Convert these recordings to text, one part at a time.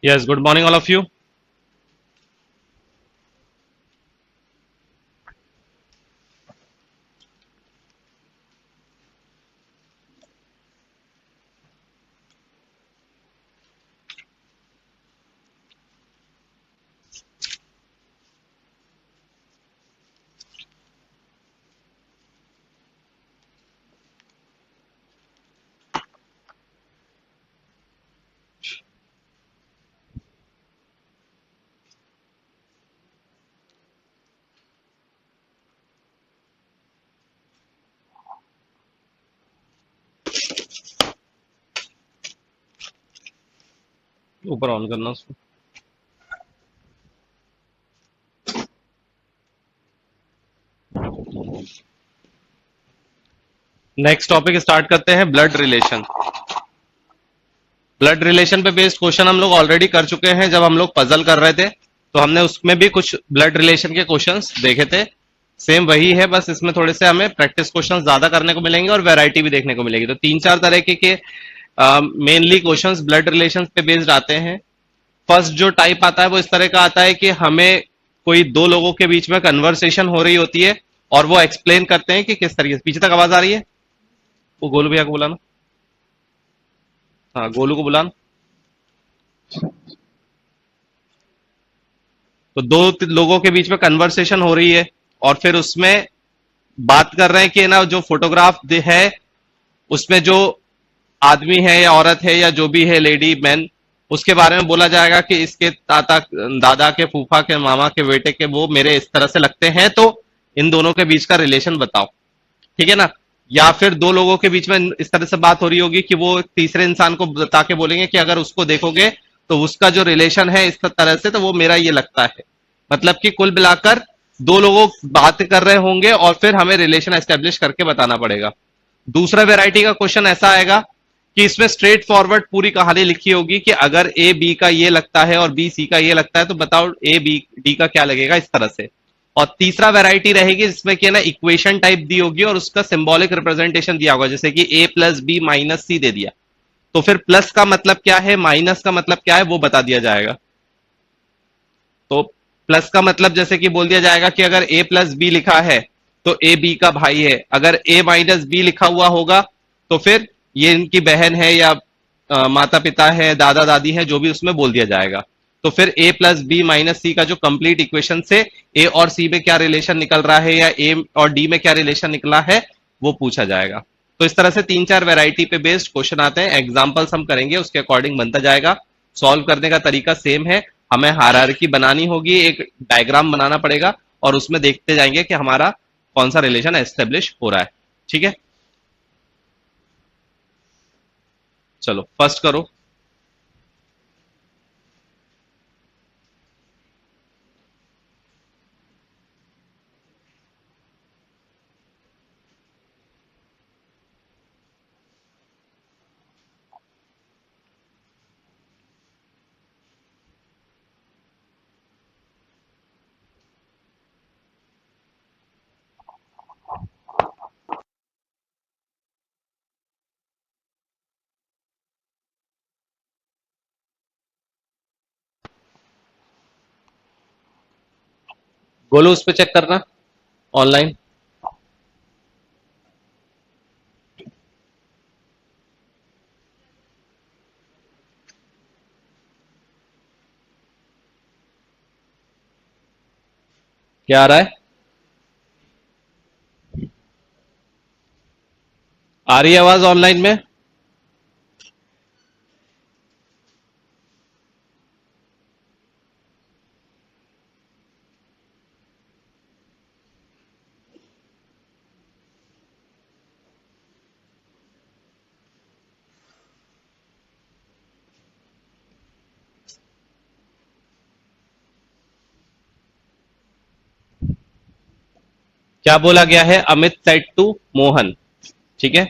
Yes, good morning, all of you. ऊपर on करना उसको। नेक्स्ट टॉपिक स्टार्ट करते हैं, ब्लड रिलेशन। ब्लड रिलेशन पे बेस्ड क्वेश्चन हम लोग ऑलरेडी कर चुके हैं जब हम लोग पजल कर रहे थे, तो हमने उसमें भी कुछ ब्लड रिलेशन के क्वेश्चंस देखे थे। सेम वही है, बस इसमें थोड़े से हमें प्रैक्टिस क्वेश्चंस ज्यादा करने को मिलेंगे और वैरायटी भी देखने को मिलेगी। तो तीन चार तरह के मेनली क्वेश्चंस ब्लड रिलेशन पे बेस्ड आते हैं। फर्स्ट जो टाइप आता है वो इस तरह का आता है कि हमें कोई दो लोगों के बीच में कन्वर्सेशन हो रही होती है और वो एक्सप्लेन करते हैं कि किस तरीके से। पीछे तक आवाज आ रही है? वो गोलू भैया को बुलाना। हाँ, गोलू को बुलाना। तो दो लोगों के बीच में कन्वर्सेशन हो रही है और फिर उसमें बात कर रहे हैं कि ना, जो फोटोग्राफ है उसमें जो आदमी है या औरत है या जो भी है, लेडी मैन, उसके बारे में बोला जाएगा कि इसके ताता, दादा के, फूफा के, मामा के बेटे के वो मेरे इस तरह से लगते हैं, तो इन दोनों के बीच का रिलेशन बताओ। ठीक है ना? या फिर दो लोगों के बीच में इस तरह से बात हो रही होगी कि वो तीसरे इंसान को बता के बोलेंगे कि अगर उसको देखोगे तो उसका जो रिलेशन है इस तरह से, तो वो मेरा ये लगता है। मतलब कि कुल मिलाकर दो लोग बात कर रहे होंगे और फिर हमें रिलेशन एस्टेब्लिश करके बताना पड़ेगा। दूसरा वैरायटी का क्वेश्चन ऐसा आएगा कि इसमें स्ट्रेट फॉरवर्ड पूरी कहानी लिखी होगी कि अगर ए बी का ये लगता है और बी सी का ये लगता है, तो बताओ ए बी डी का क्या लगेगा, इस तरह से। और तीसरा वैरायटी रहेगी जिसमें कि ना इक्वेशन टाइप दी होगी और उसका सिंबॉलिक रिप्रेजेंटेशन दिया होगा, जैसे कि ए प्लस बी माइनस सी दे दिया, तो फिर प्लस का मतलब क्या है, माइनस का मतलब क्या है, वो बता दिया जाएगा। तो प्लस का मतलब जैसे कि बोल दिया जाएगा कि अगर ए प्लस बी लिखा है तो ए बी का भाई है, अगर ए माइनस बी लिखा हुआ होगा तो फिर ये इनकी बहन है या माता पिता है, दादा दादी है, जो भी उसमें बोल दिया जाएगा। तो फिर ए प्लस बी माइनस सी का जो कंप्लीट इक्वेशन से ए और सी में क्या रिलेशन निकल रहा है या ए और डी में क्या रिलेशन निकला है, वो पूछा जाएगा। तो इस तरह से तीन चार वैरायटी पे बेस्ड क्वेश्चन आते हैं। एग्जाम्पल्स हम करेंगे, उसके अकॉर्डिंग बनता जाएगा। सॉल्व करने का तरीका सेम है, हमें हायरार्की बनानी होगी, एक डायग्राम बनाना पड़ेगा और उसमें देखते जाएंगे कि हमारा कौन सा रिलेशन एस्टेब्लिश हो रहा है। ठीक है, चलो फर्स्ट करो। गोलू उस पर चेक करना ऑनलाइन। क्या आ रहा है? आ रही है आवाज ऑनलाइन में? क्या बोला गया है? Amit said to Mohan. ठीक है,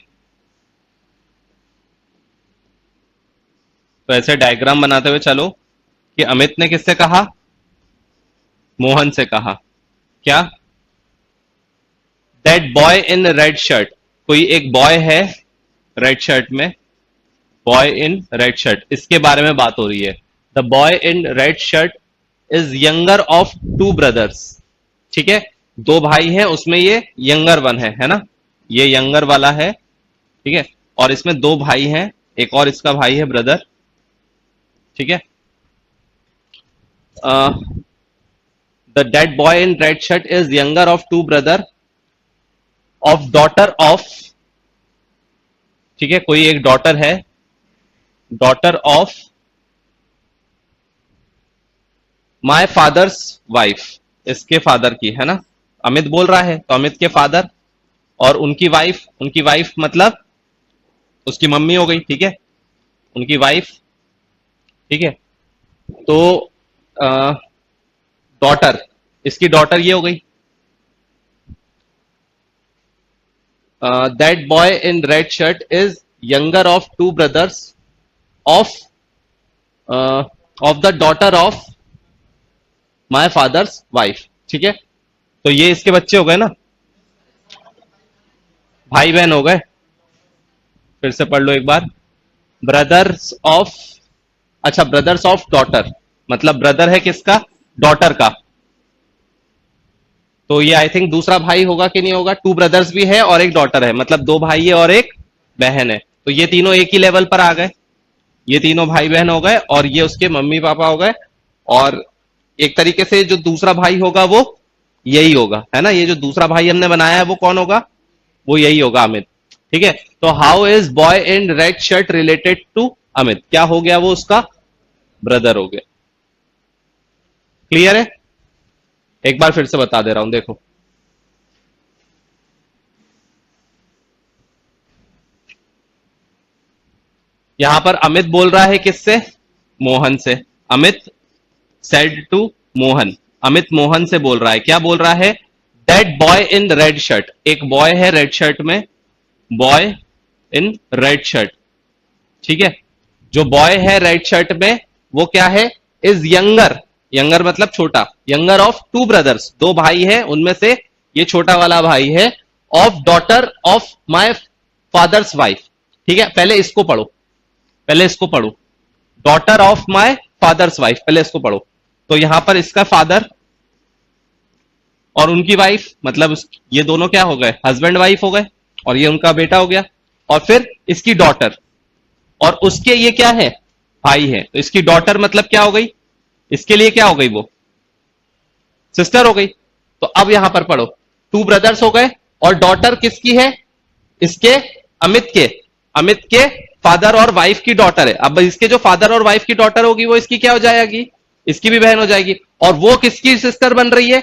तो ऐसे डायग्राम बनाते हुए चलो कि अमित ने किससे कहा, मोहन से कहा। क्या? That boy in red shirt, कोई एक बॉय है रेड शर्ट में, बॉय इन रेड शर्ट, इसके बारे में बात हो रही है। The boy in red shirt is younger of two brothers. ठीक है, दो भाई हैं, उसमें ये यंगर वन है ना, ये यंगर वाला है। ठीक है, और इसमें दो भाई हैं, एक और इसका भाई है ब्रदर। ठीक है, the dead boy in red shirt is younger of to brother of daughter of. ठीक है, कोई एक डॉटर है, daughter of my father's wife, इसके फादर की है ना, अमित बोल रहा है तो अमित के फादर, और उनकी वाइफ मतलब उसकी मम्मी हो गई। ठीक है, उनकी वाइफ। ठीक है, तो डॉटर, इसकी डॉटर ये हो गई। That boy in red shirt is younger of two brothers of of the daughter of my father's wife. ठीक है, तो ये इसके बच्चे हो गए ना, भाई बहन हो गए। फिर से पढ़ लो एक बार, ब्रदर्स ऑफ, अच्छा ब्रदर्स ऑफ डॉटर, मतलब ब्रदर है किसका, डॉटर का। तो ये आई थिंक दूसरा भाई होगा कि नहीं होगा, टू ब्रदर्स भी है और एक डॉटर है, मतलब दो भाई है और एक बहन है, तो ये तीनों एक ही लेवल पर आ गए, ये तीनों भाई बहन हो गए और ये उसके मम्मी पापा हो गए। और एक तरीके से जो दूसरा भाई होगा वो यही होगा, है ना, ये जो दूसरा भाई हमने बनाया है वो कौन होगा, वो यही होगा, अमित। ठीक है, तो how is boy in red shirt related to Amit, क्या हो गया, वो उसका ब्रदर हो गया। क्लियर है, एक बार फिर से बता दे रहा हूं, देखो। यहां पर अमित बोल रहा है किससे, मोहन से। अमित सेड टू मोहन, अमित मोहन से बोल रहा है, क्या बोल रहा है, that boy in red shirt, एक बॉय है रेड शर्ट में, बॉय इन रेड शर्ट। ठीक है, जो बॉय है रेड शर्ट में वो क्या है, इज यंगर, यंगर मतलब छोटा, यंगर ऑफ टू ब्रदर्स, दो भाई है उनमें से ये छोटा वाला भाई है, of daughter of my father's wife. ठीक है, पहले इसको पढ़ो, पहले इसको पढ़ो, daughter of my father's wife, पहले इसको पढ़ो। तो यहां पर इसका फादर और उनकी वाइफ, मतलब ये दोनों क्या हो गए, हस्बैंड वाइफ हो गए, और ये उनका बेटा हो गया, और फिर इसकी डॉटर, और उसके ये क्या है, भाई है, तो इसकी डॉटर मतलब क्या हो गई, इसके लिए क्या हो गई, वो सिस्टर हो गई। तो अब यहां पर पढ़ो, टू ब्रदर्स हो गए और डॉटर किसकी है, इसके अमित के, अमित के फादर और वाइफ की डॉटर है। अब इसके जो फादर और वाइफ की डॉटर होगी वो इसकी क्या हो जाएगी, इसकी भी बहन हो जाएगी, और वो किसकी सिस्टर बन रही है,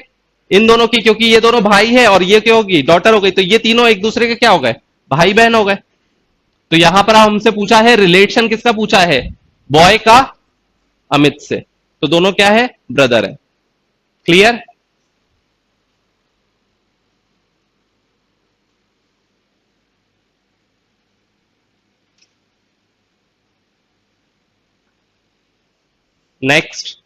इन दोनों की, क्योंकि ये दोनों भाई है और ये क्या होगी, डॉटर हो गई, तो ये तीनों एक दूसरे के क्या हो गए, भाई बहन हो गए। तो यहां पर हमसे पूछा है रिलेशन किसका पूछा है, बॉय का अमित से, तो दोनों क्या है, ब्रदर है। क्लियर। नेक्स्ट,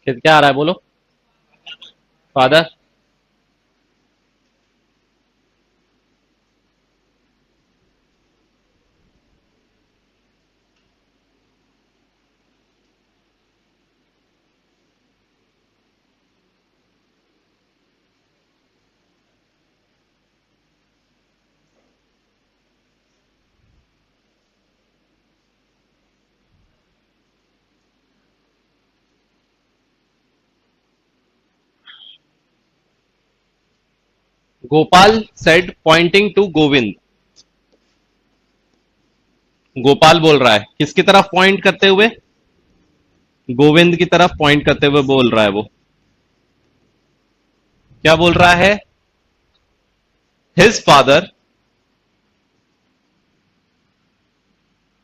क्या आ रहा है बोलो, father. Gopal said pointing to Govind. Gopal बोल रहा है, किसकी तरफ पॉइंट करते हुए? गोविंद की तरफ पॉइंट करते हुए बोल रहा है। वो क्या बोल रहा है? His father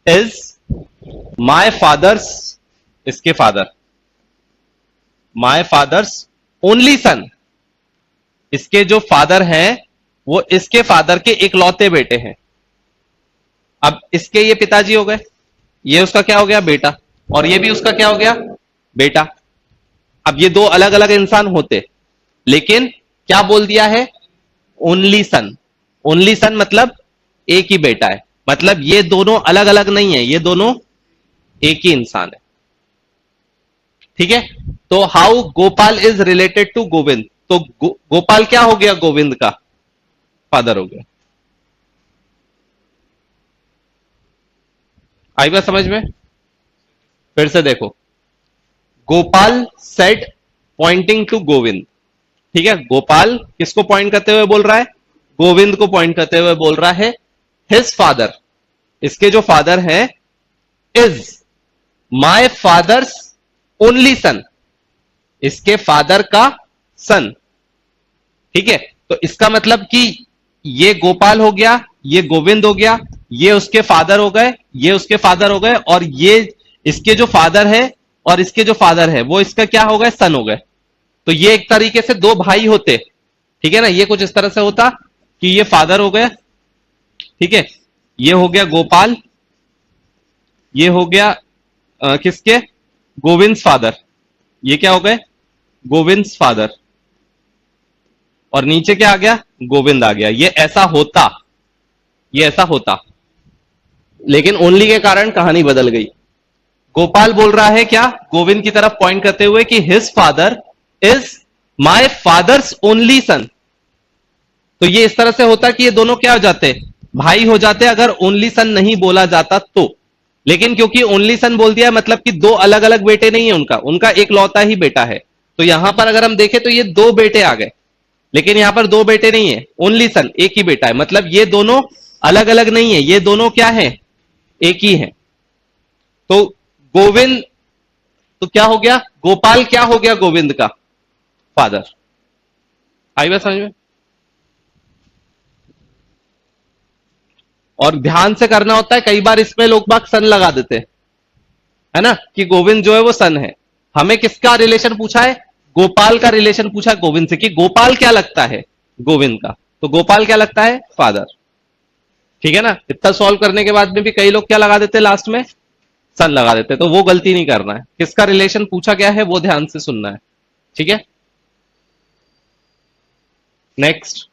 is my father's, इसके father, my father's only son, इसके जो फादर हैं वो इसके फादर के इकलौते बेटे हैं। अब इसके ये पिताजी हो गए, ये उसका क्या हो गया? बेटा। और ये भी उसका क्या हो गया? बेटा। अब ये दो अलग अलग इंसान होते, लेकिन क्या बोल दिया है? Only son. ओनली सन मतलब एक ही बेटा है, मतलब ये दोनों अलग अलग नहीं है, ये दोनों एक ही इंसान है। ठीक है, तो how Gopal is related to Govind, तो गोपाल क्या हो गया? गोविंद का फादर हो गया। आई बात समझ में? फिर से देखो, Gopal said pointing to Govind. ठीक है, गोपाल किसको पॉइंट करते हुए बोल रहा है? गोविंद को पॉइंट करते हुए बोल रहा है हिज फादर, इसके जो फादर हैं, is my father's only son, इसके फादर का सन। ठीक है, तो इसका मतलब कि ये गोपाल हो गया, ये गोविंद हो गया, ये उसके फादर हो गए, ये उसके फादर हो गए, और ये इसके जो फादर है और इसके जो फादर है वो इसका क्या हो गए? सन हो गए। तो ये एक तरीके से दो भाई होते। ठीक है ना, ये कुछ इस तरह से होता कि ये फादर हो गए, ठीक है, ये हो गया गोपाल, ये हो गया किसके? गोविंद फादर, ये क्या हो गए? गोविंद फादर, और नीचे क्या आ गया? गोविंद आ गया। ये ऐसा होता, ये ऐसा होता, लेकिन ओनली के कारण कहानी बदल गई। गोपाल बोल रहा है क्या? गोविंद की तरफ पॉइंट करते हुए कि his father is my father's only सन। तो ये इस तरह से होता कि ये दोनों क्या हो जाते? भाई हो जाते, अगर ओनली सन नहीं बोला जाता तो। लेकिन क्योंकि ओनली सन बोल दिया, मतलब कि दो अलग अलग बेटे नहीं है उनका, उनका एक लौता ही बेटा है। तो यहां पर अगर हम देखें तो ये दो बेटे आ गए, लेकिन यहां पर दो बेटे नहीं है, ओनली सन एक ही बेटा है, मतलब ये दोनों अलग अलग नहीं है, ये दोनों क्या है? एक ही है। तो गोविंद, तो क्या हो गया? गोपाल क्या हो गया? गोविंद का फादर। आई बात समझ में? और ध्यान से करना होता है, कई बार इसमें लोग बाग सन लगा देते हैं, है ना, कि गोविंद जो है वो सन है। हमें किसका रिलेशन पूछा है? गोपाल का रिलेशन पूछा है गोविंद से, कि गोपाल क्या लगता है गोविंद का, तो गोपाल क्या लगता है? फादर। ठीक है ना, इतना सॉल्व करने के बाद में भी कई लोग क्या लगा देते हैं लास्ट में? सन लगा देते हैं। तो वो गलती नहीं करना है, किसका रिलेशन पूछा गया है वो ध्यान से सुनना है। ठीक है, नेक्स्ट।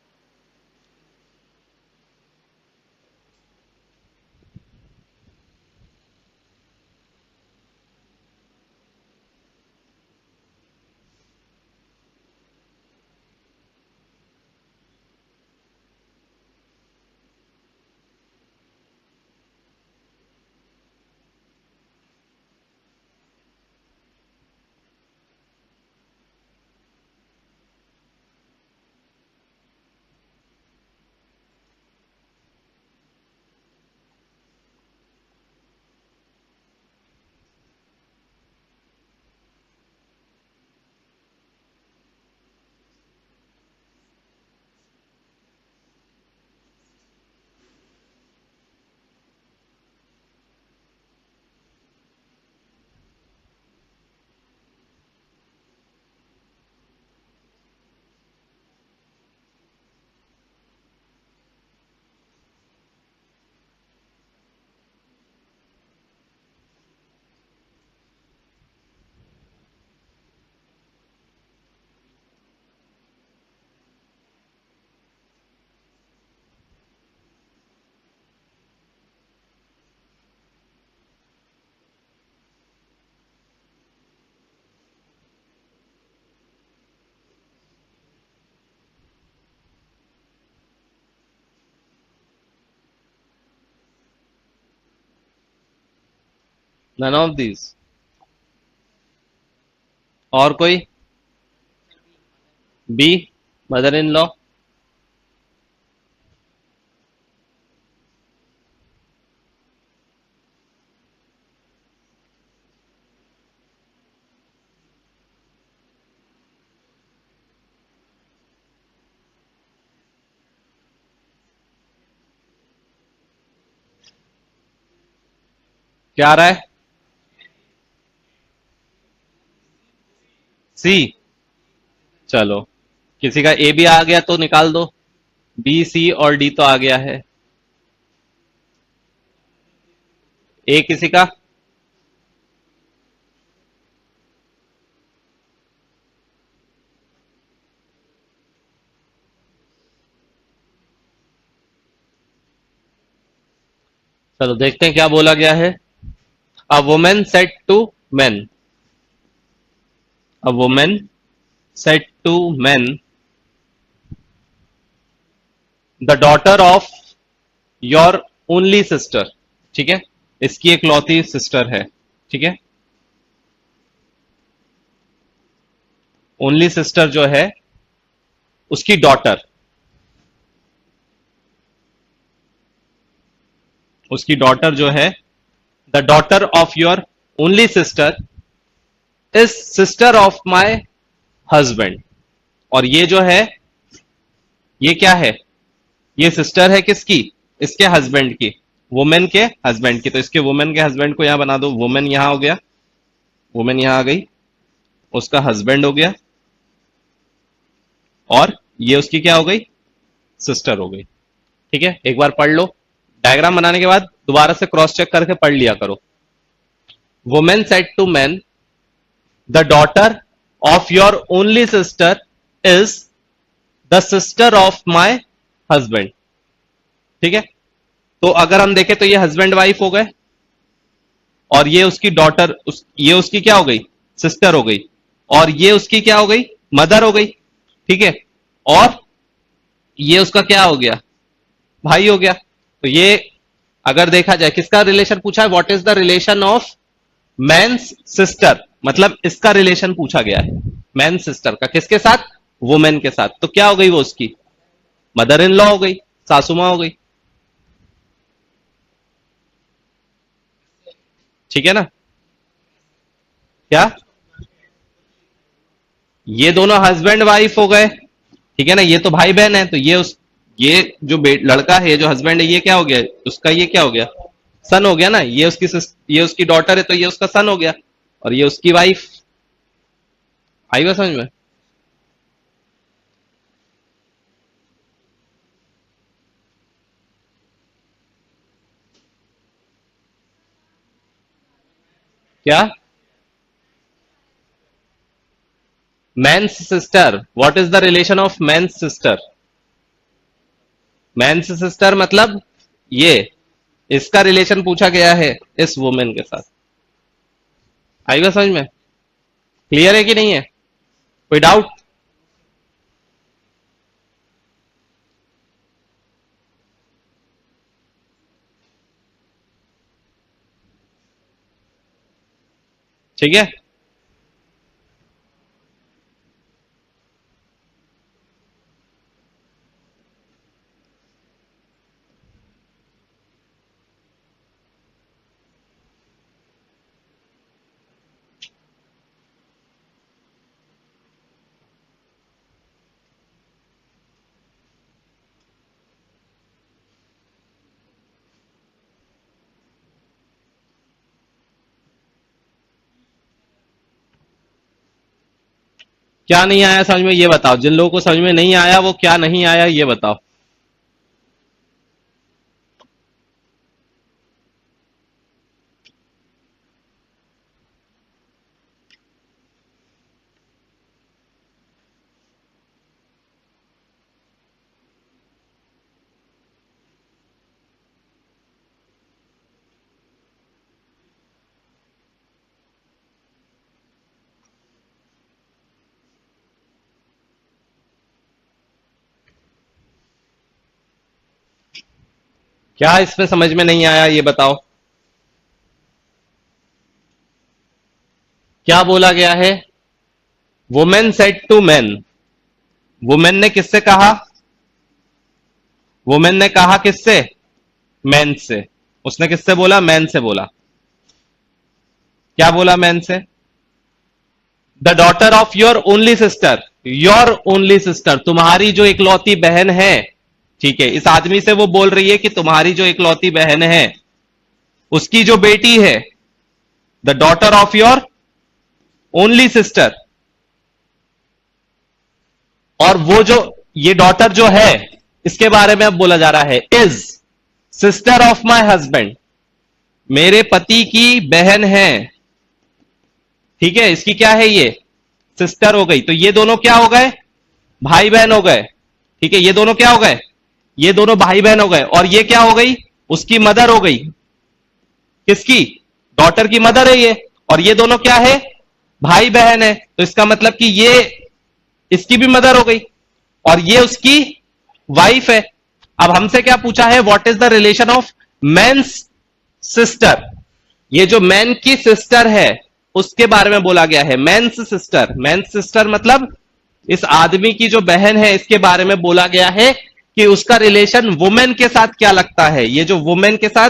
None of these. और कोई? B, mother in law. क्या आ रहा है? सी। चलो, किसी का ए भी आ गया तो निकाल दो। बी, सी और डी तो आ गया है। ए किसी का? चलो देखते हैं क्या बोला गया है। A women said to man, a women said to man, the daughter of your only sister. ठीक है, इसकी एक लौती सिस्टर है। ठीक है, ओनली सिस्टर जो है उसकी डॉटर, उसकी डॉटर जो है, the daughter of your only sister is sister of my husband. और ये जो है, ये क्या है? ये सिस्टर है किसकी? इसके हस्बैंड की, वुमेन के हस्बैंड की। तो इसके वुमेन के हस्बैंड को यहां बना दो। वुमेन यहां हो गया, वुमेन यहां आ गई, उसका हस्बैंड हो गया, और ये उसकी क्या हो गई? सिस्टर हो गई। ठीक है, एक बार पढ़ लो। डायग्राम बनाने के बाद दोबारा से क्रॉस चेक करके पढ़ लिया करो। Women said to man, the daughter of your only sister is the sister of my husband. ठीक है, तो अगर हम देखें तो ये हस्बैंड वाइफ हो गए, और ये उसकी डॉटर, ये उसकी क्या हो गई? सिस्टर हो गई, और ये उसकी क्या हो गई? मदर हो गई। ठीक है, और ये उसका क्या हो गया? भाई हो गया। तो ये अगर देखा जाए, किसका रिलेशन पूछा है? What is the relation of man's sister, मतलब इसका रिलेशन पूछा गया है मैन सिस्टर का, किसके साथ? वुमेन के साथ। तो क्या हो गई वो? उसकी मदर इन लॉ हो गई, सासुमा हो गई। ठीक है ना? क्या? ये दोनों हस्बैंड वाइफ हो गए। ठीक है ना, ये तो भाई बहन है। तो ये जो लड़का है, ये जो हस्बैंड है, ये क्या हो गया? उसका ये क्या हो गया? सन हो गया ना। ये उसकी डॉटर है, तो ये उसका सन हो गया, और ये उसकी वाइफ। आई बात समझ में? क्या? Man's sister, what is the relation of man's sister? Man's sister मतलब ये, इसका रिलेशन पूछा गया है इस वुमेन के साथ। आई बात समझ में? क्लियर है कि नहीं है? कोई डाउट? ठीक है, क्या नहीं आया समझ में ये बताओ। जिन लोगों को समझ में नहीं आया वो क्या नहीं आया ये बताओ। क्या इसमें समझ में नहीं आया ये बताओ। क्या बोला गया है? Women said to man. Women ने किससे कहा? वुमेन ने कहा किससे? मैन से। उसने किससे बोला? मैन से बोला। क्या बोला मैन से? The daughter of your only sister, your only sister, तुम्हारी जो इकलौती बहन है। ठीक है, इस आदमी से वो बोल रही है कि तुम्हारी जो इकलौती बहन है, उसकी जो बेटी है, the daughter of your only sister, और वो जो ये डॉटर जो है इसके बारे में अब बोला जा रहा है, is sister of my husband, मेरे पति की बहन है। ठीक है, इसकी क्या है, ये सिस्टर हो गई। तो ये दोनों क्या हो गए, भाई बहन हो गए। ठीक है, ये दोनों क्या हो गए, ये दोनों भाई बहन हो गए। और ये क्या हो गई, उसकी मदर हो गई। किसकी, डॉटर की मदर है ये। और ये दोनों क्या है, भाई बहन है। तो इसका मतलब कि ये इसकी भी मदर हो गई और ये उसकी वाइफ है। अब हमसे क्या पूछा है, what is the relation of men's sister. ये जो मैन की सिस्टर है उसके बारे में बोला गया है, मेंस सिस्टर। मेंस सिस्टर मतलब इस आदमी की जो बहन है इसके बारे में बोला गया है कि उसका रिलेशन वुमेन के साथ क्या लगता है। ये जो वुमेन के साथ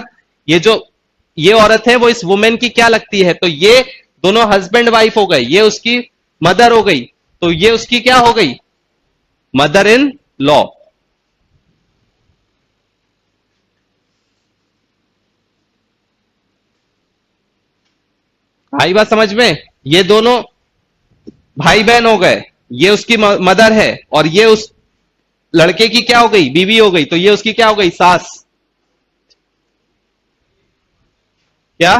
ये औरत है वो इस वुमेन की क्या लगती है। तो ये दोनों हस्बैंड वाइफ हो गए, ये उसकी मदर हो गई, तो ये उसकी क्या हो गई, मदर इन लॉ। आई बात समझ में, ये दोनों भाई बहन हो गए, ये उसकी मदर है और ये उस लड़के की क्या हो गई, बीवी हो गई। तो ये उसकी क्या हो गई, सास। क्या,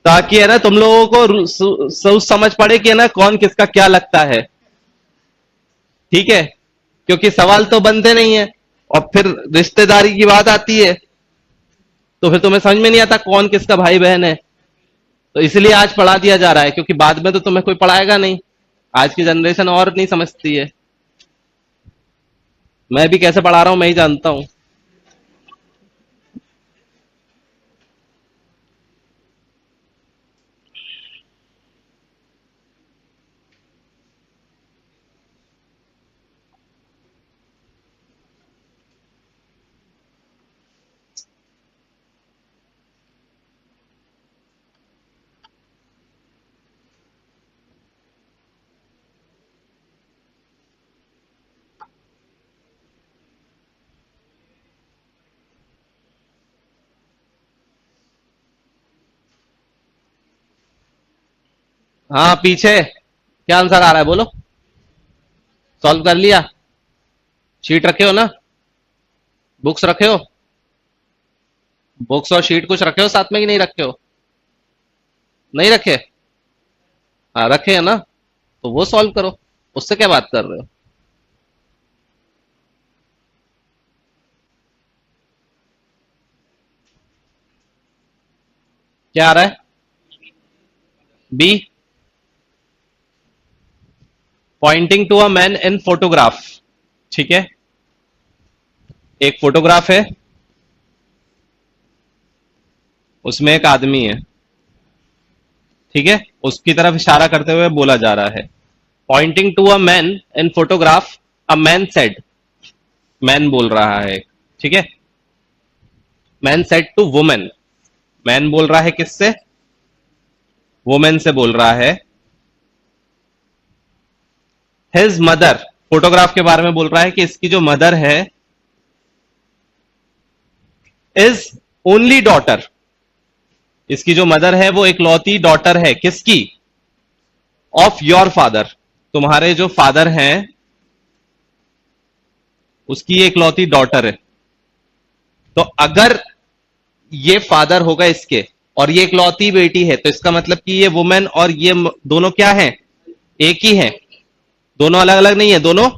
ताकि है ना तुम लोगों को सोच समझ पड़े कि है ना कौन किसका क्या लगता है। ठीक है, क्योंकि सवाल तो बनते नहीं है और फिर रिश्तेदारी की बात आती है तो फिर तुम्हें समझ में नहीं आता कौन किसका भाई बहन है। तो इसलिए आज पढ़ा दिया जा रहा है, क्योंकि बाद में तो तुम्हें कोई पढ़ाएगा नहीं। आज की जनरेशन और नहीं समझती है। मैं भी कैसे पढ़ा रहा हूं मैं ही जानता हूं। हाँ, पीछे क्या आंसर आ रहा है बोलो। सॉल्व कर लिया, शीट रखे हो ना, बुक्स रखे हो, बुक्स और शीट कुछ रखे हो साथ में कि नहीं रखे हो, नहीं रखे। हाँ रखे है ना, तो वो सॉल्व करो, उससे क्या बात कर रहे हो। क्या आ रहा है, b, pointing to a man in photograph. ठीक है, एक फोटोग्राफ है, उसमें एक आदमी है। ठीक है, उसकी तरफ इशारा करते हुए बोला जा रहा है, pointing to a man in photograph, a man said, man बोल रहा है। ठीक है, man said to women, man बोल रहा है किससे, वुमेन से बोल रहा है। हिज मदर, फोटोग्राफ के बारे में बोल रहा है कि इसकी जो मदर है इज ओनली डॉटर, इसकी जो मदर है वो इकलौती डॉटर है, किसकी, ऑफ योर फादर, तुम्हारे जो फादर हैं उसकी इकलौती डॉटर है। तो अगर ये फादर होगा इसके और ये इकलौती बेटी है तो इसका मतलब कि ये वुमेन और ये दोनों क्या है, एक ही है, दोनों अलग अलग नहीं है, दोनों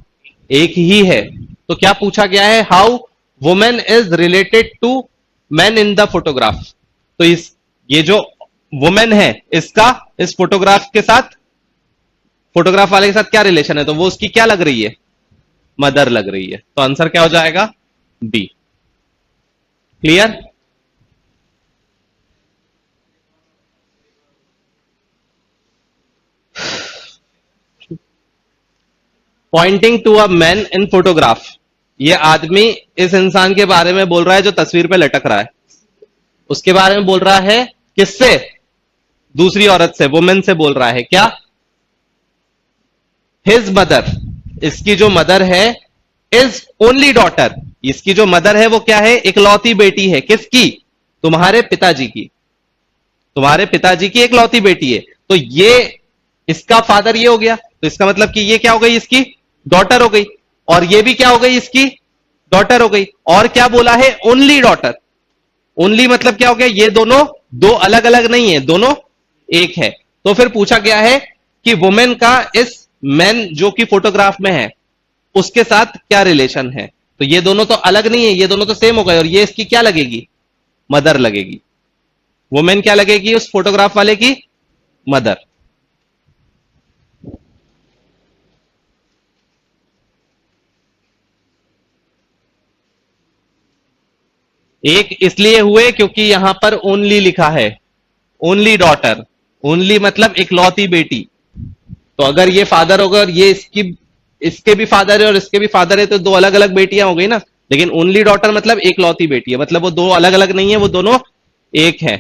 एक ही है। तो क्या पूछा गया है, how women is related to man in the photograph. तो ये जो वुमेन है इसका इस फोटोग्राफ के साथ, फोटोग्राफ वाले के साथ क्या रिलेशन है, तो वो उसकी क्या लग रही है, मदर लग रही है। तो आंसर क्या हो जाएगा, b. Clear. Pointing to a man in photograph, ये आदमी इस इंसान के बारे में बोल रहा है जो तस्वीर पे लटक रहा है, उसके बारे में बोल रहा है, किससे, दूसरी औरत से, वुमेन से बोल रहा है। क्या, हिज मदर, इसकी जो मदर है, इज ओनली डॉटर, इसकी जो मदर है वो क्या है, इकलौती बेटी है, किसकी, तुम्हारे पिताजी की, तुम्हारे पिताजी की इकलौती बेटी है। तो ये इसका फादर ये हो गया, तो इसका मतलब कि ये क्या हो गई, इसकी डॉटर हो गई, और ये भी क्या हो गई, इसकी डॉटर हो गई। और क्या बोला है, ओनली डॉटर। ओनली मतलब क्या हो गया, ये दोनों दो अलग अलग नहीं है, दोनों एक है। तो फिर पूछा गया है कि वुमेन का इस मैन जो कि फोटोग्राफ में है उसके साथ क्या रिलेशन है। तो ये दोनों तो अलग नहीं है, ये दोनों तो सेम हो गए, और ये इसकी क्या लगेगी, मदर लगेगी। वुमेन क्या लगेगी उस फोटोग्राफ वाले की, मदर। एक इसलिए हुए क्योंकि यहां पर ओनली लिखा है, ओनली डॉटर, ओनली मतलब इकलौती बेटी। तो अगर ये फादर होगा और ये इसकी, इसके भी फादर है और इसके भी फादर है, तो दो अलग अलग बेटियां हो गई ना। लेकिन ओनली डॉटर मतलब इकलौती बेटी है, मतलब वो दो अलग अलग नहीं है, वो दोनों एक है।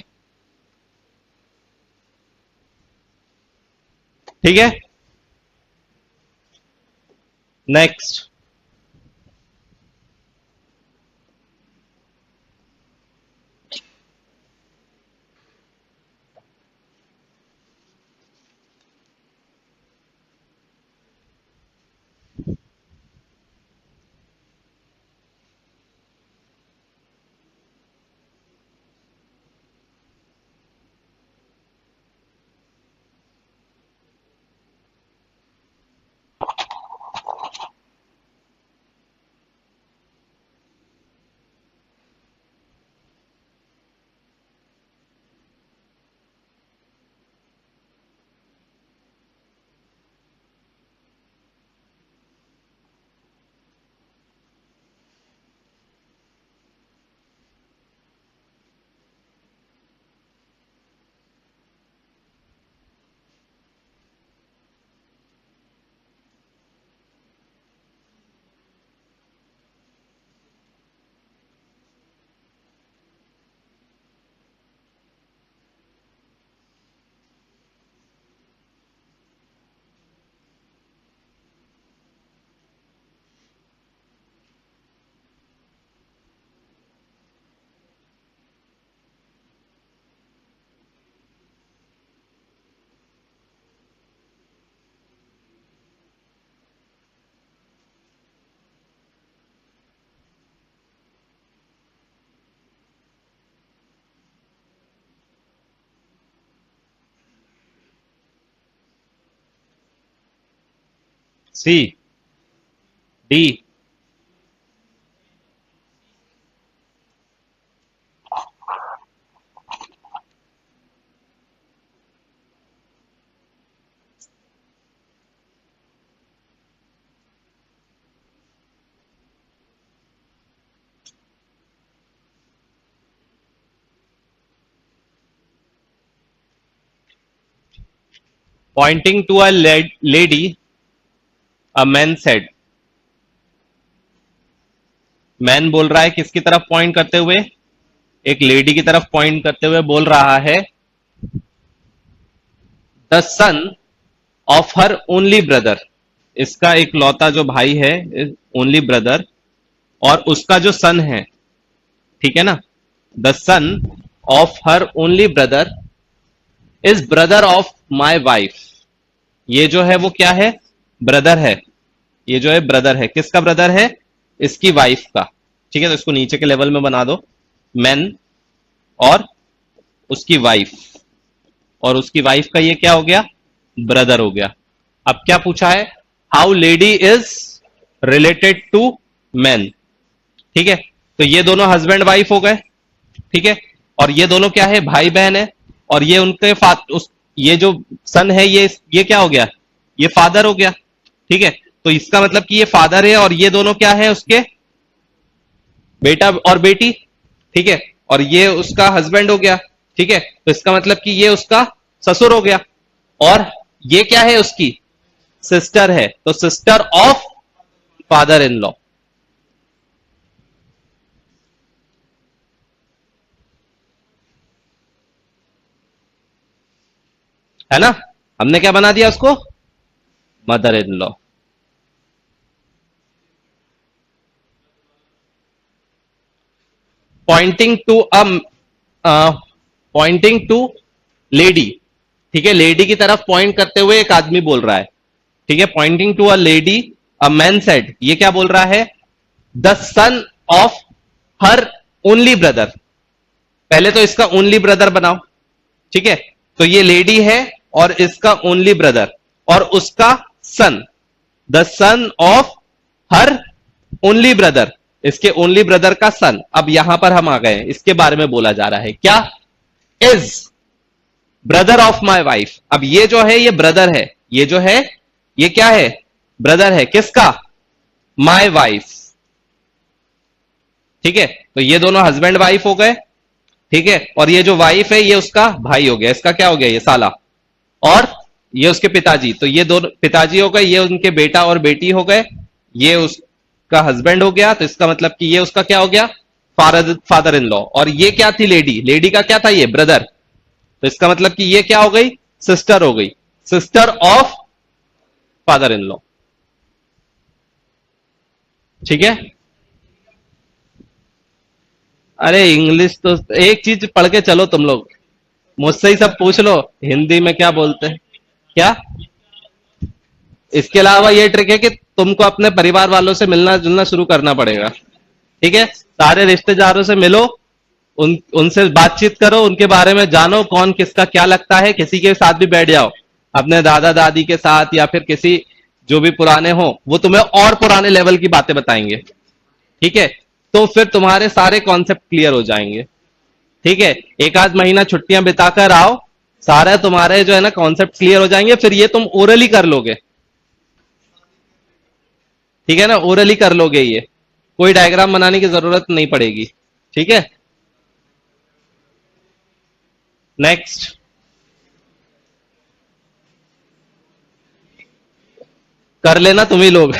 ठीक है, next. C, d. Pointing to a lady, a man said. Man बोल रहा है किसकी तरफ पॉइंट करते हुए, एक लेडी की तरफ पॉइंट करते हुए बोल रहा है, the son of her only brother. इसका एक लौता जो भाई है, ओनली ब्रदर, और उसका जो सन है, ठीक है ना, the son of her only brother is brother of my wife. ये जो है वो क्या है, ब्रदर है। ये जो है ब्रदर है, किसका ब्रदर है, इसकी वाइफ का। ठीक है, तो इसको नीचे के लेवल में बना दो, मैन और उसकी वाइफ, और उसकी वाइफ का ये क्या हो गया, ब्रदर हो गया। अब क्या पूछा है, how lady is related to man. ठीक है, तो ये दोनों हस्बैंड वाइफ हो गए, ठीक है, और ये दोनों क्या है, भाई बहन है, और ये उनके ये जो सन है, ये क्या हो गया, ये फादर हो गया। ठीक है, तो इसका मतलब कि ये फादर है, और ये दोनों क्या है उसके, बेटा और बेटी। ठीक है, और ये उसका हस्बैंड हो गया। ठीक है, तो इसका मतलब कि ये उसका ससुर हो गया, और ये क्या है, उसकी सिस्टर है, तो sister of father in law. है ना, हमने क्या बना दिया उसको, mother in law. Pointing to pointing to lady, ठीक है, लेडी की तरफ पॉइंट करते हुए एक आदमी बोल रहा है, ठीक है, pointing to a lady, a man said, ये क्या बोल रहा है, the son of her only brother. पहले तो इसका ओनली ब्रदर बनाओ, ठीक है, तो ये लेडी है और इसका ओनली ब्रदर और उसका son, the son of her only brother, इसके ओनली ब्रदर का सन। अब यहां पर हम आ गए, इसके बारे में बोला जा रहा है क्या, is brother of my wife. अब ये जो है ये ब्रदर है, ये जो है ये क्या है, ब्रदर है किसका, माई वाइफ, ठीक है, तो ये दोनों हस्बैंड वाइफ हो गए, ठीक है, और ये जो वाइफ है ये उसका भाई हो गया, इसका क्या हो गया, ये साला, और ये उसके पिताजी, तो ये दोनों पिताजी हो गए, ये उनके बेटा और बेटी हो गए, ये उसका हस्बैंड हो गया, तो इसका मतलब कि ये उसका क्या हो गया, फादर फादर इन लॉ, और ये क्या थी, लेडी, लेडी का क्या था, ये ब्रदर, तो इसका मतलब कि ये क्या हो गई, सिस्टर हो गई, sister of father in law, ठीक है। अरे इंग्लिश तो एक चीज पढ़ के चलो तुम लोग, मुझसे ही सब पूछ लो हिंदी में क्या बोलते हैं, क्या। इसके अलावा ये ट्रिक है कि तुमको अपने परिवार वालों से मिलना जुलना शुरू करना पड़ेगा, ठीक है, सारे रिश्तेदारों से मिलो, उनसे बातचीत करो, उनके बारे में जानो कौन किसका क्या लगता है, किसी के साथ भी बैठ जाओ, अपने दादा दादी के साथ या फिर किसी जो भी पुराने हो, वो तुम्हें और पुराने लेवल की बातें बताएंगे, ठीक है, तो फिर तुम्हारे सारे कॉन्सेप्ट क्लियर हो जाएंगे, ठीक है, एक आध महीना छुट्टियां बिताकर आओ, सारे तुम्हारे जो है ना कॉन्सेप्ट क्लियर हो जाएंगे, फिर ये तुम ओरली कर लोगे, ठीक है ना, ओरली कर लोगे ये, कोई डायग्राम बनाने की जरूरत नहीं पड़ेगी, ठीक है। नेक्स्ट, कर लेना तुम ही लोग।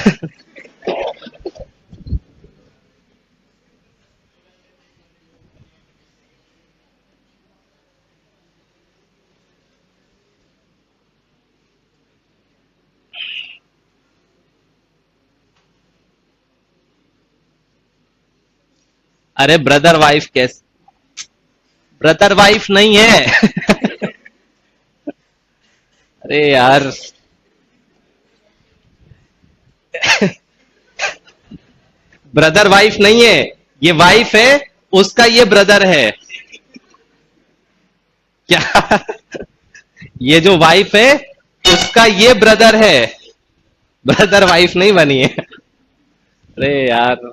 अरे ब्रदर वाइफ कैसे, ब्रदर वाइफ नहीं है। अरे यार, ब्रदर वाइफ नहीं है, ये वाइफ है, उसका ये ब्रदर है, क्या। ये जो वाइफ है उसका ये ब्रदर है, ब्रदर वाइफ नहीं बनी है। अरे यार,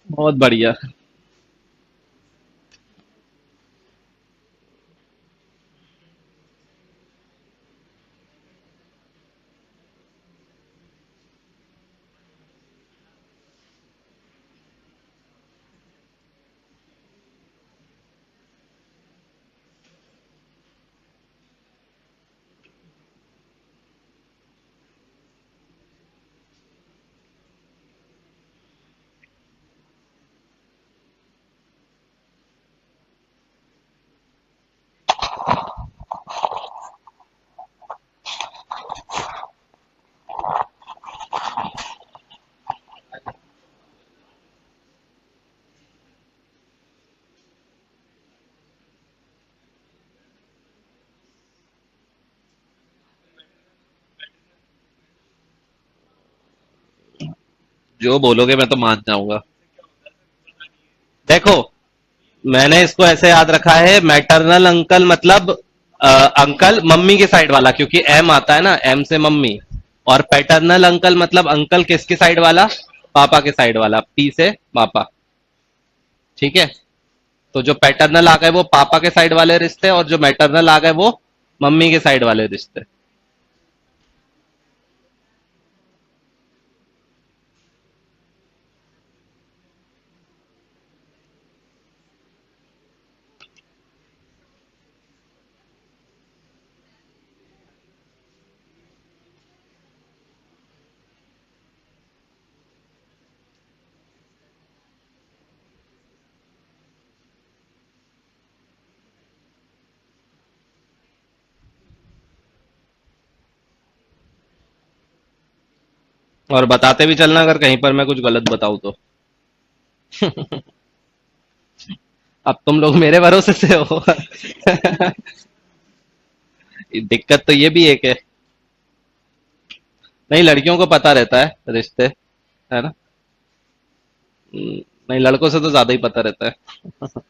बहुत बढ़िया। जो बोलोगे मैं तो मान जाऊंगा। देखो, मैंने इसको ऐसे याद रखा है, मैटरनल अंकल मतलब अंकल मम्मी के साइड वाला, क्योंकि एम आता है ना, एम से मम्मी, और पैटर्नल अंकल मतलब अंकल किसके साइड वाला, पापा के साइड वाला, पी से पापा, ठीक है, तो जो पैटर्नल आ गए वो पापा के साइड वाले रिश्ते, और जो मैटरनल आ गए वो मम्मी के साइड वाले रिश्ते। और बताते भी चलना अगर कहीं पर मैं कुछ गलत बताऊं तो। अब तुम लोग मेरे भरोसे से हो। दिक्कत तो ये भी एक है। नहीं, लड़कियों को पता रहता है रिश्ते, है ना। नहीं, लड़कों से तो ज्यादा ही पता रहता है।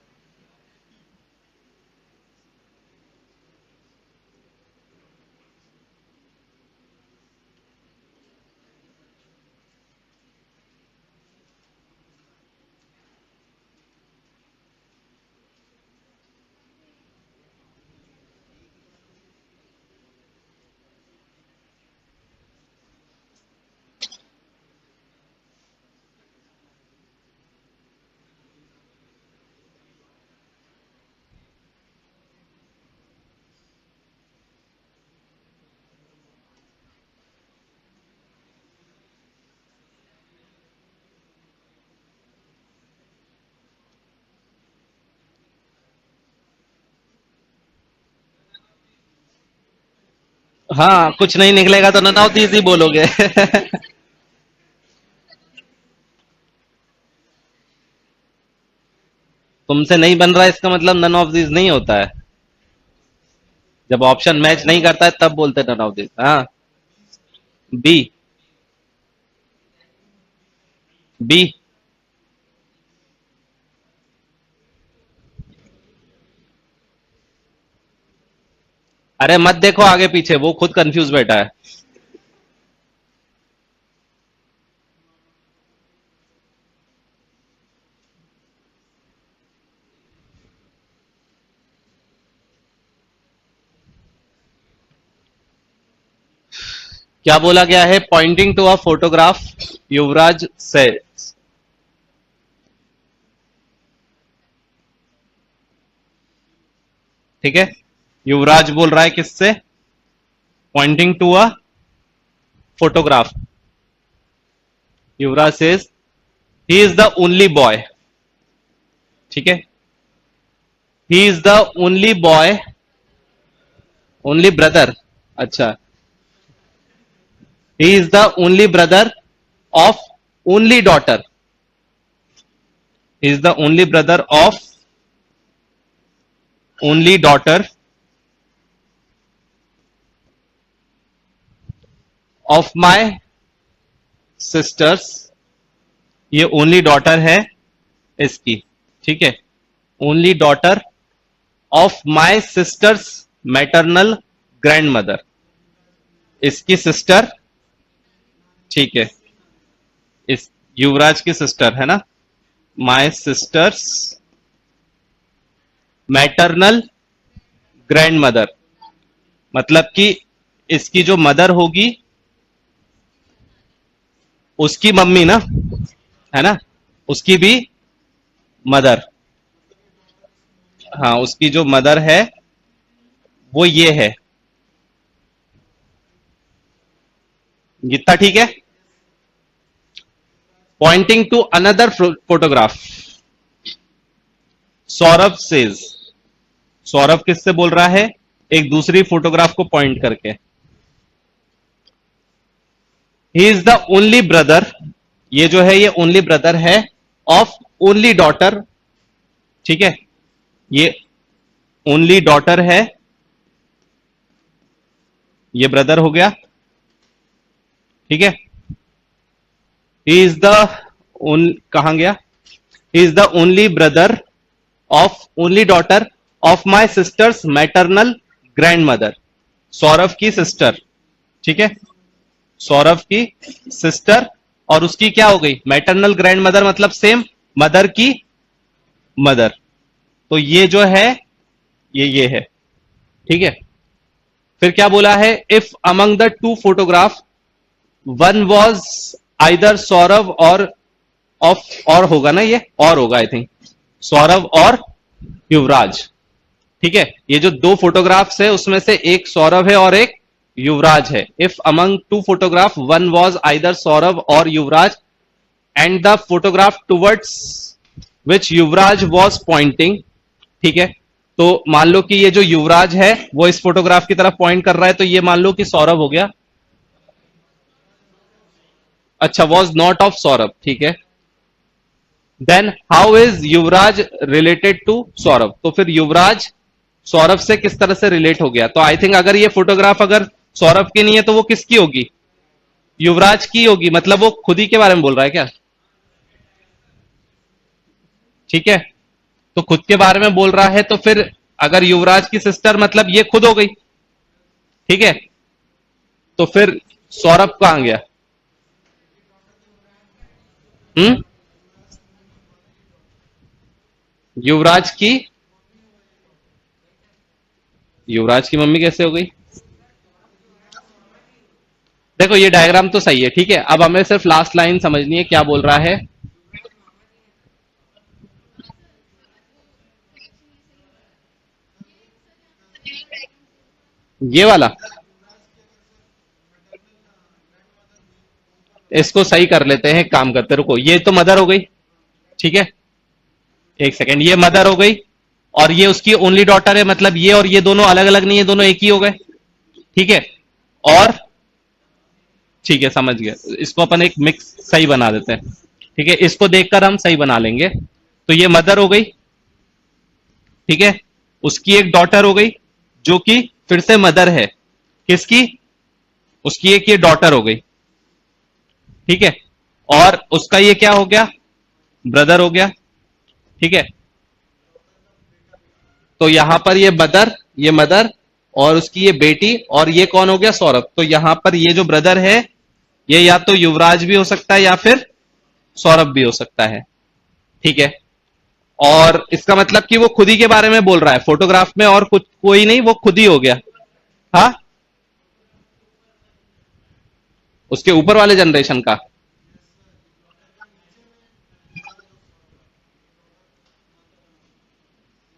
हाँ, कुछ नहीं निकलेगा तो नन ऑफ दीज ही बोलोगे। तुमसे नहीं बन रहा है इसका मतलब नन ऑफ दीज नहीं होता है। जब ऑप्शन मैच नहीं करता है तब बोलते नन ऑफ दीज। हाँ। बी। बी। अरे मत देखो आगे पीछे, वो खुद कंफ्यूज बैठा है। क्या बोला गया है? Pointing to a photograph, Yuvraj से। ठीक है, युवराज बोल रहा है किससे? Pointing to a photograph. Yuvraj says he is the only boy. ठीक है, he is the only boy, only brother. अच्छा, he is the only brother of only daughter. He is the only brother of only daughter of my sisters. ये only daughter है इसकी। ठीक है, only daughter of my sisters maternal grand mother. इसकी sister. ठीक है, इस युवराज की सिस्टर है ना। माई सिस्टर्स मैटरनल ग्रैंड मदर, मतलब कि इसकी जो मदर होगी उसकी मम्मी ना, है ना, उसकी भी मदर। हाँ, उसकी जो मदर है वो ये है। इतना ठीक है। Pointing to another photograph, Saurabh says. Saurabh किससे बोल रहा है? एक दूसरी फोटोग्राफ को पॉइंट करके। ही इज द ओनली ब्रदर, ये जो है ये ओनली ब्रदर है ऑफ ओनली डॉटर। ठीक है, ये ओनली डॉटर है, ये ब्रदर हो गया। ठीक है, ही इज द ओन, कहां गया? ही is the only brother of only daughter of my sisters maternal grand mother. Saurabh की सिस्टर। ठीक है, सौरभ की सिस्टर, और उसकी क्या हो गई? मैटरनल ग्रैंड मदर, मतलब सेम मदर की मदर। तो ये जो है ये है। ठीक है, फिर क्या बोला है? If among the two photograph one was either Saurabh और ऑफ, और होगा ना, ये और होगा आई थिंक, सौरभ और युवराज। ठीक है, ये जो दो फोटोग्राफ्स है उसमें से एक सौरभ है और एक युवराज है। If among two photograph one was either Saurabh or Yuvraj and the photograph towards which Yuvraj was pointing. ठीक है, तो मान लो कि ये जो युवराज है वो इस फोटोग्राफ की तरफ पॉइंट कर रहा है, तो ये मान लो कि सौरभ हो गया। अच्छा, वॉज नॉट ऑफ सौरभ, ठीक है। Then how is Yuvraj related to Saurabh? तो फिर युवराज सौरभ से किस तरह से रिलेट हो गया? तो आई थिंक अगर ये फोटोग्राफ अगर सौरभ की नहीं है तो वो किसकी होगी? युवराज की होगी। मतलब वो खुद ही के बारे में बोल रहा है क्या? ठीक है, तो खुद के बारे में बोल रहा है, तो फिर अगर युवराज की सिस्टर मतलब ये खुद हो गई, ठीक है। तो फिर सौरभ कहां गया? हम्म, युवराज की, युवराज की मम्मी कैसे हो गई? देखो ये डायग्राम तो सही है, ठीक है। अब हमें सिर्फ लास्ट लाइन समझनी है, क्या बोल रहा है। ये वाला, इसको सही कर लेते हैं, काम करते, रुको। ये तो मदर हो गई, ठीक है। एक सेकेंड, ये मदर हो गई और ये उसकी ओनली डॉटर है, मतलब ये और ये दोनों अलग अलग नहीं है, दोनों एक ही हो गए, ठीक है। और ठीक है, समझ गए। इसको अपन एक मिक्स सही बना देते हैं, ठीक है। इसको देखकर हम सही बना लेंगे। तो ये मदर हो गई, ठीक है। उसकी एक डॉटर हो गई जो कि फिर से मदर है, किसकी? उसकी एक ये डॉटर हो गई, ठीक है। और उसका ये क्या हो गया? ब्रदर हो गया, ठीक है। तो यहां पर ये मदर और उसकी ये बेटी, और ये कौन हो गया? सौरभ। तो यहां पर ये जो ब्रदर है, ये या तो युवराज भी हो सकता है या फिर सौरभ भी हो सकता है, ठीक है। और इसका मतलब कि वो खुद ही के बारे में बोल रहा है फोटोग्राफ में, और कुछ कोई नहीं, वो खुद ही हो गया। हाँ, उसके ऊपर वाले जनरेशन का।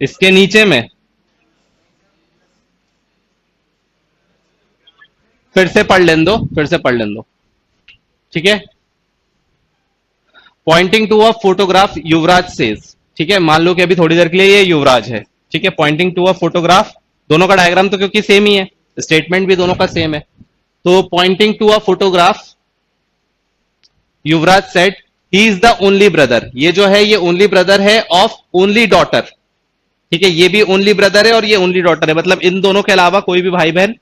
इसके नीचे में फिर से पढ़ लेने दो, फिर से पढ़ लेने दो, ठीक है। Pointing to a photograph Yuvraj says, ठीक है। मान लो कि अभी थोड़ी देर के लिए ये युवराज है, ठीक है। पॉइंटिंग टू अ फोटोग्राफ, दोनों का डायग्राम तो क्योंकि सेम ही है, स्टेटमेंट भी दोनों का सेम है। तो pointing to a photograph Yuvraj said he is the only brother. ये जो है ये ओनली ब्रदर है ऑफ ओनली डॉटर, ठीक है। ये भी ओनली ब्रदर है और ये ओनली डॉटर है, मतलब इन दोनों के अलावा कोई भी भाई बहन